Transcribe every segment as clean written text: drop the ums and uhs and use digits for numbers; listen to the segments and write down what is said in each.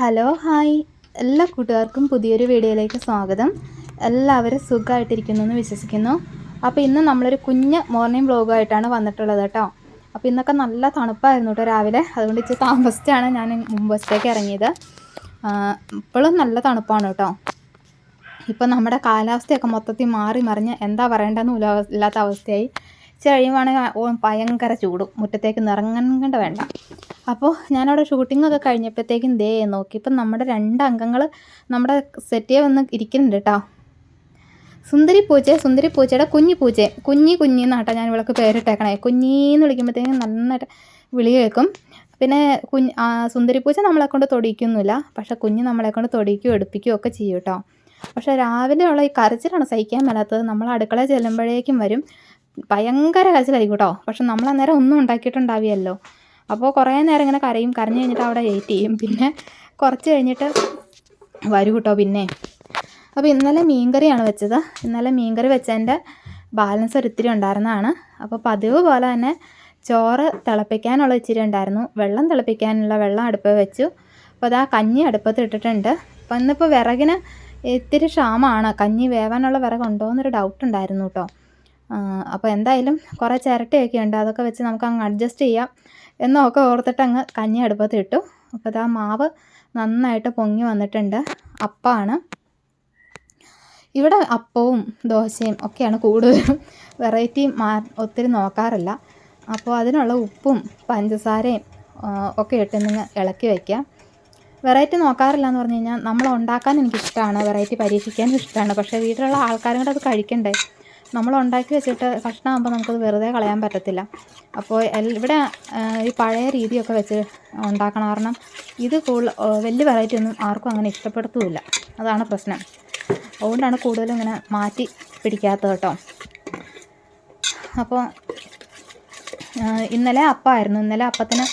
Hello hi എല്ലാ കൂട്ടുകാർക്കും പുതിയൊരു വീഡിയോയിലേക്ക് സ്വാഗതം. എല്ലാവരും സുഖമായിട്ടിരിക്കുന്നു എന്ന് വിശ്വസിക്കുന്നു. അപ്പോൾ ഇന്ന് നമ്മളൊരു കുഞ്ഞ് മോർണിംഗ് വ്ലോഗായിട്ടാണ് വന്നിട്ടുള്ളത് കേട്ടോ. അപ്പോൾ ഇന്നൊക്കെ നല്ല തണുപ്പായിരുന്നു കേട്ടോ രാവിലെ, അതുകൊണ്ട് ഇച്ചിരി താമസിച്ചാണ് ഞാൻ മുമ്പത്തേക്ക് ഇറങ്ങിയത്. ഇപ്പോഴും നല്ല തണുപ്പാണ് കേട്ടോ. ഇപ്പം നമ്മുടെ കാലാവസ്ഥയൊക്കെ മൊത്തത്തിൽ മാറി മറിഞ്ഞ് എന്താ പറയേണ്ടതെന്ന് ഇല്ലാത്ത അവസ്ഥയായി. ഇച്ചിരി കഴിയുവാണെങ്കിൽ ഭയങ്കര ചൂടും, മുറ്റത്തേക്ക് ഇറങ്ങണ്ട വേണ്ട. അപ്പോൾ ഞാനവിടെ ഷൂട്ടിങ്ങൊക്കെ കഴിഞ്ഞപ്പോഴത്തേക്കും നോക്കി ഇപ്പം നമ്മുടെ 2 അംഗങ്ങൾ നമ്മുടെ സെറ്റിയെ വന്ന് ഇരിക്കുന്നുണ്ട് കേട്ടോ. സുന്ദരി പൂച്ചയുടെ കുഞ്ഞിന്നാട്ടോ ഞാൻ ഇവൾക്ക് പേരിട്ടേക്കണേ. കുഞ്ഞീന്ന് വിളിക്കുമ്പോഴത്തേക്കും നന്നായിട്ട് വിളി കേൾക്കും. പിന്നെ സുന്ദരി പൂച്ച നമ്മളെ കൊണ്ട് തൊടിയിക്കൊന്നുമില്ല, പക്ഷെ കുഞ്ഞ് നമ്മളെ കൊണ്ട് തൊടിക്കുകയോ എടുപ്പിക്കുകയോ ഒക്കെ ചെയ്യും കേട്ടോ. പക്ഷേ രാവിലെ ഉള്ള ഈ കരച്ചിലാണ് സഹിക്കാൻ മേലാത്തത്. നമ്മൾ അടുക്കളയിൽ ചെല്ലുമ്പോഴേക്കും വരും, ഭയങ്കര കരച്ചിലായിരിക്കും കേട്ടോ. പക്ഷെ നമ്മൾ അന്നേരം ഒന്നും ഉണ്ടാക്കിയിട്ടുണ്ടാവില്ലല്ലോ. അപ്പോൾ കുറേ നേരം ഇങ്ങനെ കരഞ്ഞ് കഴിഞ്ഞിട്ട് അവിടെ വെയിറ്റ് ചെയ്യും. പിന്നെ കുറച്ച് കഴിഞ്ഞിട്ട് വരും കേട്ടോ. പിന്നെ അപ്പോൾ ഇന്നലെ മീൻകറിയാണ് വെച്ചത്. ഇന്നലെ മീൻകറി വെച്ചതിൻ്റെ ബാലൻസ് ഒരിത്തിരി ഉണ്ടായിരുന്നതാണ്. അപ്പോൾ പതിവ് പോലെ തന്നെ ചോറ് തിളപ്പിക്കാനുള്ള ഇച്ചിരി ഉണ്ടായിരുന്നു, വെള്ളം തിളപ്പിക്കാനുള്ള വെള്ളം അടുപ്പ് വെച്ചു. അപ്പോൾ അതാ കഞ്ഞി അടുപ്പത്ത് ഇട്ടിട്ടുണ്ട്. അപ്പോൾ ഇന്നിപ്പോൾ വിറകിന് ഇത്തിരി ക്ഷാമമാണ്. കഞ്ഞി വേവാനുള്ള വിറകുണ്ടോ എന്നൊരു ഡൗട്ട് ഉണ്ടായിരുന്നു കേട്ടോ. അപ്പോൾ എന്തായാലും കുറേ ചിരട്ടയൊക്കെ ഉണ്ട്, അതൊക്കെ വെച്ച് നമുക്ക് അങ്ങ് അഡ്ജസ്റ്റ് ചെയ്യാം എന്നൊക്കെ ഓർത്തിട്ട് അങ്ങ് കഞ്ഞി അടുപ്പത്ത് ഇട്ടു. അപ്പോൾ അതാ മാവ് നന്നായിട്ട് പൊങ്ങി വന്നിട്ടുണ്ട്. അപ്പമാണ് ഇവിടെ, അപ്പവും ദോശയും ഒക്കെയാണ് കൂടുതലും. വെറൈറ്റി ഒത്തിരി നോക്കാറില്ല. അപ്പോൾ അതിനുള്ള ഉപ്പും പഞ്ചസാരയും ഒക്കെ ഇട്ട് ഇളക്കി വയ്ക്കാം. വെറൈറ്റി നോക്കാറില്ല എന്ന് പറഞ്ഞു കഴിഞ്ഞാൽ നമ്മൾ ഉണ്ടാക്കാൻ എനിക്കിഷ്ടമാണ്, വെറൈറ്റി പരീക്ഷിക്കാനും ഇഷ്ടമാണ്. പക്ഷേ വീട്ടിലുള്ള ആൾക്കാരും കൂടെ അത് കഴിക്കണ്ടേ. നമ്മൾ ഉണ്ടാക്കി വെച്ചിട്ട് കഷ്ണമാകുമ്പോൾ നമുക്കത് വെറുതെ കളയാൻ പറ്റത്തില്ല. അപ്പോൾ ഇവിടെ ഈ പഴയ രീതിയൊക്കെ വെച്ച് ഉണ്ടാക്കണം. കാരണം ഇത് വലിയ വെറൈറ്റി ഒന്നും ആർക്കും അങ്ങനെ ഇഷ്ടപ്പെടുത്തുമില്ല, അതാണ് പ്രശ്നം. അതുകൊണ്ടാണ് കൂടുതലും ഇങ്ങനെ മാറ്റി പിടിക്കാത്തത് കേട്ടോ. അപ്പോൾ ഇന്നലെ അപ്പമായിരുന്നു. ഇന്നലെ അപ്പത്തിന്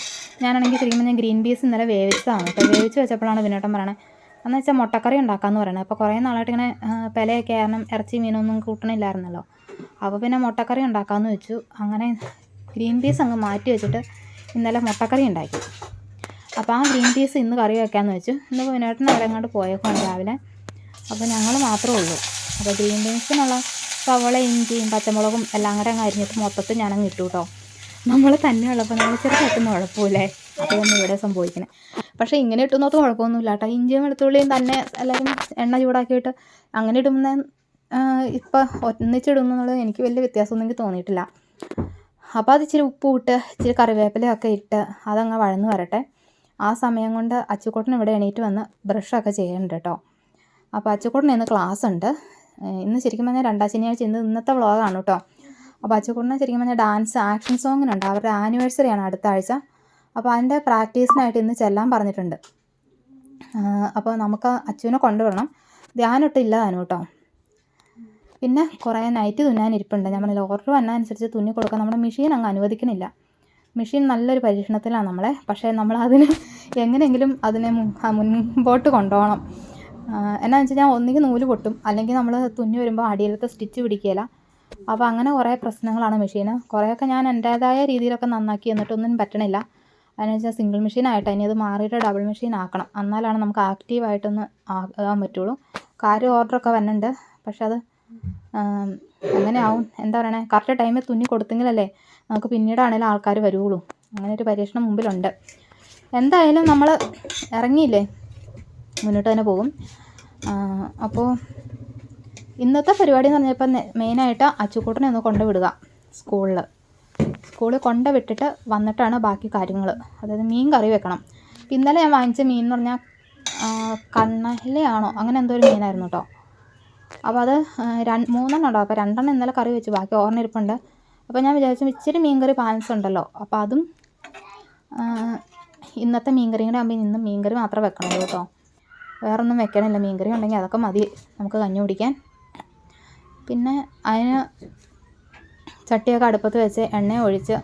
ഞാനാണെങ്കിൽ ശരിക്കും ഞാൻ ഗ്രീൻ പീസ് ഇന്നലെ വേവിച്ചതാണ് കേട്ടോ. വേവിച്ച് വെച്ചപ്പോഴാണ് വിനോട്ടം പറയണത് എന്ന് വെച്ചാൽ മുട്ടക്കറി ഉണ്ടാക്കാമെന്ന് പറയണത്. അപ്പോൾ കുറേ നാളായിട്ട് ഇങ്ങനെ പെലയൊക്കെ കാരണം ഇറച്ചി മീനൊന്നും കൂട്ടണില്ലായിരുന്നല്ലോ. അപ്പോൾ പിന്നെ മുട്ടക്കറി ഉണ്ടാക്കാമെന്ന് വെച്ചു. അങ്ങനെ ഗ്രീൻ പീസ് അങ്ങ് മാറ്റി വെച്ചിട്ട് ഇന്നലെ മുട്ടക്കറി ഉണ്ടാക്കി. അപ്പോൾ ആ ഗ്രീൻ പീസ് ഇന്ന് കറി വയ്ക്കാമെന്ന് വെച്ചു. ഇന്ന് വിനോട്ടൻ അവരെങ്ങാണ്ട് പോയേക്കാണ് രാവിലെ. അപ്പോൾ ഞങ്ങൾ മാത്രമേ ഉള്ളൂ. അപ്പോൾ ഗ്രീൻ പീസിനുള്ള സവോള, ഇഞ്ചിയും പച്ചമുളകും എല്ലാം കൂടെ അങ്ങ് അരിഞ്ഞിട്ട് മൊത്തത്തിൽ ഞാനങ്ങ് ഇട്ടു കേട്ടോ. നമ്മൾ തന്നെ ഉള്ളപ്പോൾ നമ്മൾ ചെറുതായിട്ടൊന്നും കുഴപ്പമില്ലേ, അതൊന്നും ഇവിടെ സംഭവിക്കണേ. പക്ഷേ ഇങ്ങനെ ഇട്ടുന്നോത്ത് കുഴപ്പമൊന്നുമില്ല കേട്ടോ. ഇഞ്ചിയും വെളുത്തുള്ളിയും തന്നെ എല്ലാവരും എണ്ണ ചൂടാക്കിയിട്ട് അങ്ങനെ ഇടുന്ന ഇപ്പം ഒന്നിച്ചിടുന്നുള്ളത് എനിക്ക് വലിയ വ്യത്യാസമൊന്നും എനിക്ക് തോന്നിയിട്ടില്ല. അപ്പോൾ അത് ഇച്ചിരി ഉപ്പ് ഇട്ട് ഇച്ചിരി കറിവേപ്പിലയൊക്കെ ഇട്ട് അതങ്ങ് വഴന്ന് വരട്ടെ. ആ സമയം കൊണ്ട് അച്ചുക്കുട്ടൻ ഇവിടെ എണീറ്റ് വന്ന് ബ്രഷൊക്കെ ചെയ്യുന്നുണ്ട് കേട്ടോ. അപ്പോൾ അച്ചുക്കുട്ടന് ഇന്ന് ക്ലാസ് ഉണ്ട്. ഇന്ന് ശരിക്കും പറഞ്ഞാൽ 2ാം ശനിയാഴ്ച, ഇന്നത്തെ വ്ളോഗാണ് കേട്ടോ. അപ്പോൾ അച്ചുക്കുട്ടന് ശരിക്കും പറഞ്ഞാൽ ഡാൻസ് ആക്ഷൻ സോങ്ങിനുണ്ട്, അവരുടെ ആനിവേഴ്സറിയാണ് അടുത്ത ആഴ്ച. അപ്പോൾ അതിൻ്റെ പ്രാക്ടീസിനായിട്ട് ഇന്ന് ചെല്ലാൻ പറഞ്ഞിട്ടുണ്ട്. അപ്പോൾ നമുക്ക് അച്ചുവിനെ കൊണ്ടുവരണം. ധ്യാനമൊട്ടില്ല താനും കേട്ടോ. പിന്നെ കുറേ നൈറ്റ് തുന്നാനിരിപ്പുണ്ട്. നമ്മൾ ഓർഡർ വന്നതനുസരിച്ച് തുന്നി കൊടുക്കാൻ നമ്മുടെ മെഷീൻ അങ്ങ് അനുവദിക്കണില്ല. മെഷീൻ നല്ലൊരു പരീക്ഷണത്തിലാണ് നമ്മളെ. പക്ഷേ നമ്മളതിന് എങ്ങനെയെങ്കിലും അതിനെ മുൻപോട്ട് കൊണ്ടുപോകണം. എന്നാന്ന് വെച്ച് കഴിഞ്ഞാൽ ഒന്നുകിൽ നൂല് പൊട്ടും, അല്ലെങ്കിൽ നമ്മൾ തുന്നി വരുമ്പോൾ അടിയിലത്തെ സ്റ്റിച്ച് പിടിക്കുകയില്ല. അപ്പോൾ അങ്ങനെ കുറേ പ്രശ്നങ്ങളാണ് മെഷീന്. കുറേയൊക്കെ ഞാൻ എൻ്റേതായ രീതിയിലൊക്കെ നന്നാക്കി, എന്നിട്ടൊന്നും പറ്റണില്ല. അതിന് വെച്ചാൽ സിംഗിൾ മെഷീനായിട്ട് ഇനി അത് മാറിയിട്ട് ഡബിൾ മെഷീൻ ആക്കണം. എന്നാലാണ് നമുക്ക് ആക്റ്റീവായിട്ടൊന്ന് ആകാൻ പറ്റുള്ളൂ. കാര്യം ഓർഡറൊക്കെ വരുന്നുണ്ട്, പക്ഷെ അത് എങ്ങനെയാവും, എന്താ പറയണേ, കറക്റ്റ് ടൈമിൽ തുന്നി കൊടുത്തെങ്കിലല്ലേ നമുക്ക് പിന്നീടാണെങ്കിലും ആൾക്കാർ വരുള്ളൂ. അങ്ങനെ ഒരു പരീക്ഷണം മുമ്പിലുണ്ട്. എന്തായാലും നമ്മൾ ഇറങ്ങിയില്ലേ, മുന്നോട്ട് തന്നെ പോകും. അപ്പോൾ ഇന്നത്തെ പരിപാടി എന്ന് പറഞ്ഞപ്പോൾ മെയിനായിട്ട് അച്ചുക്കൂട്ടനെ ഒന്ന് കൊണ്ടുവിടുക സ്കൂളിൽ കൊണ്ടുവിട്ടിട്ട് വന്നിട്ടാണ് ബാക്കി കാര്യങ്ങൾ. അതായത് മീൻ കറി വെക്കണം. ഇന്നലെ ഞാൻ വാങ്ങിച്ച മീൻ എന്ന് പറഞ്ഞാൽ കണ്ണലയാണോ അങ്ങനെ എന്തോ ഒരു മീനായിരുന്നു കേട്ടോ. അപ്പോൾ അത് 3 ഉണ്ടാവും. അപ്പോൾ 2 ഇന്നലെ കറി വെച്ചു, ബാക്കി ഓർമ്മയിരിപ്പുണ്ട്. അപ്പോൾ ഞാൻ വിചാരിച്ചു ഇച്ചിരി മീൻകറി ബാലൻസ് ഉണ്ടല്ലോ, അപ്പോൾ അതും ഇന്നത്തെ മീൻകറിയും കൂടെ ആകുമ്പോൾ ഇന്നും മീൻകറി മാത്രം വെക്കണമല്ലോ കേട്ടോ. വേറൊന്നും വെക്കണില്ല. മീൻകറി ഉണ്ടെങ്കിൽ അതൊക്കെ മതി നമുക്ക് കഞ്ഞി കുടിക്കാൻ. പിന്നെ അതിന് ചട്ടിയൊക്കെ അടുപ്പത്ത് വെച്ച് എണ്ണ ഒഴിച്ച്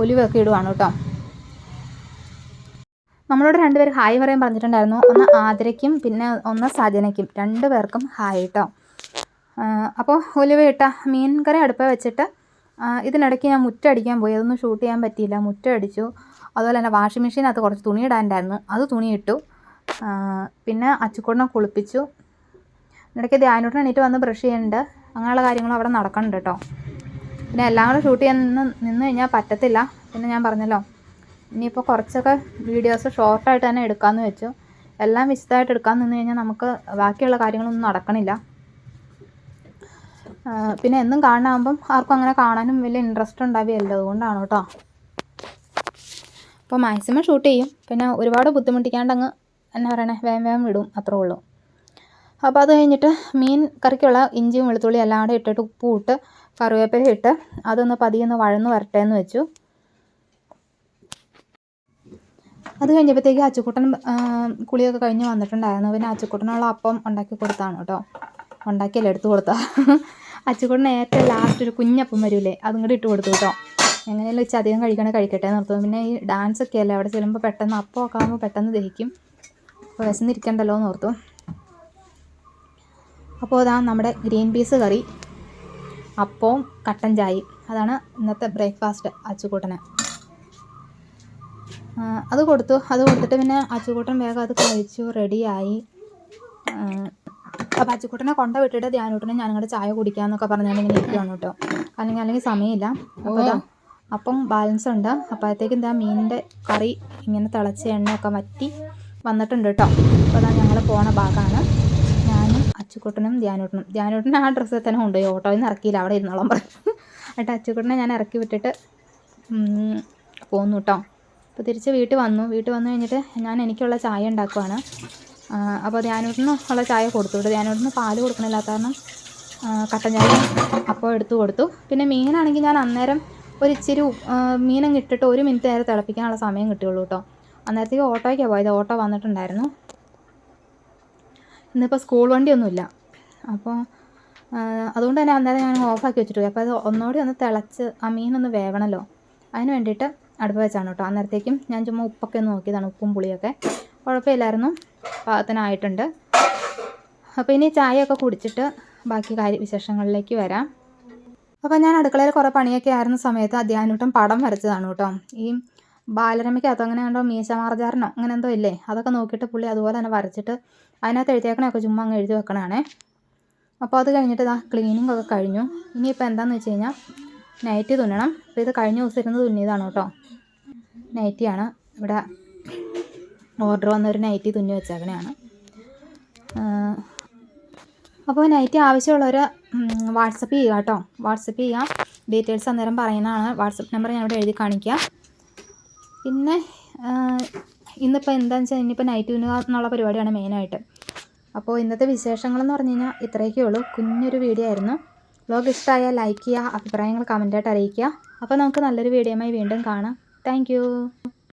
ഒലിവൊക്കെ ഇടുവാണ് കേട്ടോ. നമ്മളോട് 2 പേര് ഹായ് പറയാൻ പറഞ്ഞിട്ടുണ്ടായിരുന്നു. ഒന്ന് ആതിരയ്ക്കും പിന്നെ ഒന്ന് സജനയ്ക്കും, 2 പേർക്കും ഹായ് കേട്ടോ. അപ്പോൾ ഒലിവയിട്ട മീൻ കറി അടുപ്പ് വെച്ചിട്ട് ഇതിനിടയ്ക്ക് ഞാൻ മുറ്റടിക്കാൻ പോയി, അതൊന്നും ഷൂട്ട് ചെയ്യാൻ പറ്റിയില്ല. മുറ്റടിച്ചു. അതുപോലെ തന്നെ വാഷിംഗ് മെഷീനകത്ത് കുറച്ച് തുണി ഇടാനുണ്ടായിരുന്നു, അത് തുണി ഇട്ടു. പിന്നെ അച്ചുക്കൂടിനെ കുളിപ്പിച്ചു. ഇടയ്ക്ക് ധ്യാനൂട്ടൻ എണീറ്റ് വന്ന് ബ്രഷ് ചെയ്യുന്നുണ്ട്. അങ്ങനെയുള്ള കാര്യങ്ങളും അവിടെ നടക്കുന്നുണ്ട് കേട്ടോ. പിന്നെ എല്ലാം കൂടെ ഷൂട്ട് ചെയ്യാൻ നിന്ന് കഴിഞ്ഞാൽ പറ്റത്തില്ല. പിന്നെ ഞാൻ പറഞ്ഞല്ലോ, ഇനിയിപ്പോൾ കുറച്ചൊക്കെ വീഡിയോസ് ഷോർട്ടായിട്ട് തന്നെ എടുക്കാമെന്ന് വെച്ചു. എല്ലാം വിശദമായിട്ട് എടുക്കാൻ നിന്ന് കഴിഞ്ഞാൽ നമുക്ക് ബാക്കിയുള്ള കാര്യങ്ങളൊന്നും നടക്കണില്ല. പിന്നെ എന്നും കാണാനാകുമ്പം ആർക്കും അങ്ങനെ കാണാനും വലിയ ഇൻട്രസ്റ്റ് ഉണ്ടാവുകയല്ലോ, അതുകൊണ്ടാണ് കേട്ടോ. അപ്പോൾ മാക്സിമം ഷൂട്ട് ചെയ്യും. പിന്നെ ഒരുപാട് ബുദ്ധിമുട്ടിക്കാണ്ട് അങ്ങ് എന്നാ പറയണേ വേഗം വിടും, അത്രേ ഉള്ളൂ. അപ്പോൾ അത് കഴിഞ്ഞിട്ട് മീൻ കറിക്കുള്ള ഇഞ്ചിയും വെളുത്തുള്ളിയും എല്ലാം കൂടെ ഇട്ടിട്ട് ഉപ്പും ഇട്ട് കറിവേപ്പില ഇട്ട് അതൊന്ന് പതിയൊന്ന് വഴന്ന് വരട്ടെ എന്ന് വെച്ചു. അത് കഴിഞ്ഞപ്പോഴത്തേക്ക് അച്ചുക്കുട്ടൻ കുളിയൊക്കെ കഴിഞ്ഞ് വന്നിട്ടുണ്ടായിരുന്നു. പിന്നെ അച്ചുക്കുട്ടനുള്ള അപ്പം ഉണ്ടാക്കി കൊടുത്താണ് കേട്ടോ. ഉണ്ടാക്കിയല്ല, എടുത്തു കൊടുത്താൽ. അച്ചുക്കുട്ടൻ ഏറ്റവും ലാസ്റ്റ് ഒരു കുഞ്ഞപ്പം വരില്ലേ, അതും കൂടി ഇട്ട് കൊടുത്തു കേട്ടോ. എങ്ങനെയല്ല വെച്ചാൽ അധികം കഴിക്കട്ടെ എന്ന് ഓർത്തു. പിന്നെ ഈ ഡാൻസൊക്കെ അല്ലേ അവിടെ ചെല്ലുമ്പോൾ പെട്ടെന്ന് അപ്പമൊക്കെ ആകുമ്പോൾ പെട്ടെന്ന് ദഹിക്കും. അപ്പോൾ വിശന്നിരിക്കണ്ടല്ലോ എന്ന് ഓർത്തു. അപ്പോൾ അതാ നമ്മുടെ ഗ്രീൻ പീസ് കറി, അപ്പവും കട്ടൻ ചായയും, അതാണ് ഇന്നത്തെ ബ്രേക്ക്ഫാസ്റ്റ് അച്ചുകൂട്ടന്. അത് കൊടുത്തിട്ട് പിന്നെ അച്ചുകൂട്ടൻ വേഗം അത് കഴിച്ചു റെഡിയായി. അപ്പോൾ അച്ചുകൂട്ടനെ കൊണ്ട് വിട്ടിട്ട് ധ്യാനൂട്ടനും ഞാനും കൂടെ ചായ കുടിക്കാമെന്നൊക്കെ പറഞ്ഞാൽ ഇങ്ങനെ ഇരിക്കുകയാണ് കേട്ടോ. അല്ലെങ്കിൽ സമയമില്ല. അപ്പോൾ അതാ അപ്പം ബാലൻസ് ഉണ്ട്. അപ്പോഴത്തേക്കും എന്താ മീനിൻ്റെ കറി ഇങ്ങനെ തിളച്ച് എണ്ണയൊക്കെ വറ്റി വന്നിട്ടുണ്ട് കേട്ടോ. അപ്പോൾ അതാ ഞങ്ങൾ പോണ ഭാഗമാണ്. ഞാനും അച്ചുക്കുട്ടനും ധ്യാനൂട്ടനും ആ ഡ്രസ്സിൽ തന്നെ കൊണ്ടുപോയി, ഓട്ടോയിൽ നിന്ന് ഇറക്കിയില്ല, അവിടെ ഇരുന്നോളം പറഞ്ഞു. എന്നിട്ട് അച്ചുക്കുട്ടനെ ഞാൻ ഇറക്കി വിട്ടിട്ട് പോന്നു കേട്ടോ. അപ്പോൾ തിരിച്ച് വീട്ടിൽ വന്നു കഴിഞ്ഞിട്ട് ഞാൻ എനിക്കുള്ള ചായ ഉണ്ടാക്കുവാണ്. അപ്പോൾ ധ്യാനൂട്ടന് ഉള്ള ചായ കൊടുത്തു. ധ്യാനൂട്ടന് പാല് കൊടുക്കണില്ലാത്ത കാരണം കട്ടൻ ചായ അപ്പോൾ എടുത്തു കൊടുത്തു. പിന്നെ മീനാണെങ്കിൽ ഞാൻ അന്നേരം ഒരു ഇച്ചിരി മീനങ്ങ് ഇട്ടിട്ട് 1 മിനിറ്റ് നേരം തിളപ്പിക്കാനുള്ള സമയം കിട്ടിയുള്ളൂ കേട്ടോ. അന്നേരത്തേക്ക് ഓട്ടോയ്ക്കാണ് പോയത്. ഓട്ടോ വന്നിട്ടുണ്ടായിരുന്നു. ഇന്നിപ്പോൾ സ്കൂൾ വണ്ടിയൊന്നുമില്ല. അപ്പോൾ അതുകൊണ്ട് തന്നെ അന്നേരം ഞാൻ ഓഫാക്കി വെച്ചിട്ട് പോയി. അപ്പോൾ അത് ഒന്നുകൂടി ഒന്ന് തിളച്ച് ആ മീനൊന്ന് വേവണമല്ലോ, അതിന് വേണ്ടിയിട്ട് അടുപ്പ് വെച്ചാണ് കേട്ടോ. അന്നേരത്തേക്കും ഞാൻ ചുമ്മാ ഉപ്പൊക്കെ ഒന്ന് നോക്കിയതാണ്, ഉപ്പും പുളിയൊക്കെ കുഴപ്പമില്ലായിരുന്നു, പാകത്തിനായിട്ടുണ്ട്. അപ്പോൾ ഇനി ചായയൊക്കെ കുടിച്ചിട്ട് ബാക്കി വിശേഷങ്ങളിലേക്ക് വരാം. അപ്പോൾ ഞാൻ അടുക്കളയിൽ കുറേ പണിയൊക്കെ ആയിരുന്ന സമയത്ത് ധ്യാനൂട്ടൻ പടം വരച്ചതാണ് കേട്ടോ. ഈ ബാലരമയ്ക്കകത്ത് അങ്ങനെ കണ്ടോ മീശമാർജാരനോ അങ്ങനെ എന്തോ ഇല്ലേ, അതൊക്കെ നോക്കിയിട്ട് പുള്ളി അതുപോലെ തന്നെ വരച്ചിട്ട് അതിനകത്ത് എഴുതിയേക്കണയൊക്കെ ചുമ്മാ അങ്ങ് എഴുതി വെക്കണതാണേ. അപ്പോൾ അത് കഴിഞ്ഞിട്ട് ഇതാ ക്ലീനിങ് ഒക്കെ കഴിഞ്ഞു. ഇനിയിപ്പോൾ എന്താണെന്ന് വെച്ച് കഴിഞ്ഞാൽ നൈറ്റി തുന്നണം. അപ്പോൾ ഇത് കഴിഞ്ഞ ദിവസം ഇരുന്ന് തുന്നിയതാണ് കേട്ടോ. നൈറ്റിയാണ്, ഇവിടെ ഓർഡർ വന്നൊരു നൈറ്റി തുന്നി വെച്ചേക്കണയാണ്. അപ്പോൾ നൈറ്റി ആവശ്യമുള്ളവർ വാട്സപ്പ് ചെയ്യുക കേട്ടോ. വാട്സപ്പ് ചെയ്യുക, ഡീറ്റെയിൽസ് അന്നേരം പറയുന്നതാണ്. വാട്സപ്പ് നമ്പർ ഞാനിവിടെ എഴുതി കാണിക്കാം. പിന്നെ ഇന്നിപ്പോൾ എന്താണെന്ന് വെച്ചാൽ ഇന്നിപ്പോൾ നൈറ്റ് തുന്നുക എന്നുള്ള പരിപാടിയാണ് മെയിനായിട്ട്. അപ്പോൾ ഇന്നത്തെ വിശേഷങ്ങളെന്ന് പറഞ്ഞു കഴിഞ്ഞാൽ ഇത്രയൊക്കെ ഉള്ളൂ. കുഞ്ഞൊരു വീഡിയോ ആയിരുന്നു. വ്ലോഗ് ഇഷ്ടമായാൽ ലൈക്ക് ചെയ്യുക, അഭിപ്രായങ്ങൾ കമൻറ്റായിട്ട് അറിയിക്കുക. അപ്പോൾ നമുക്ക് നല്ലൊരു വീഡിയോയുമായി വീണ്ടും കാണാം. താങ്ക്